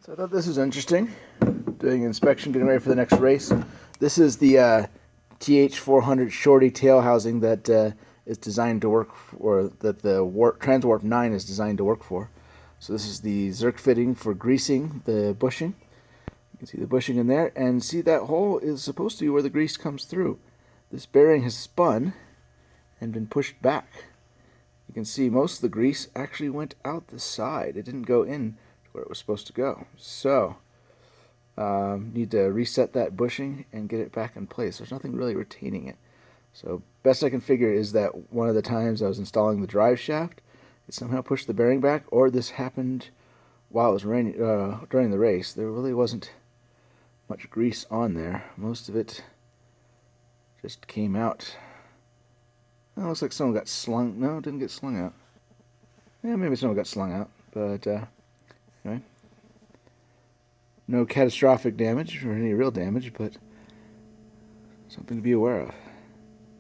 So I thought this was interesting. Doing an inspection, getting ready for the next race. This is the TH400 shorty tail housing that is designed to work, or that the Transwarp 9 is designed to work for. So this is the Zerk fitting for greasing the bushing. You can see the bushing in there, and see that hole is supposed to be where the grease comes through. This bearing has spun and been pushed back. You can see most of the grease actually went out the side. It didn't go in to where it was supposed to go. So need to reset that bushing and get it back in place. There's nothing really retaining it. So best I can figure is that one of the times I was installing the drive shaft, it somehow pushed the bearing back, or this happened while it was raining during the race. There really wasn't much grease on there. Most of it just came out. It looks like someone got slung. No, it didn't get slung out. Yeah, maybe someone got slung out, but anyway. No catastrophic damage or any real damage, but something to be aware of.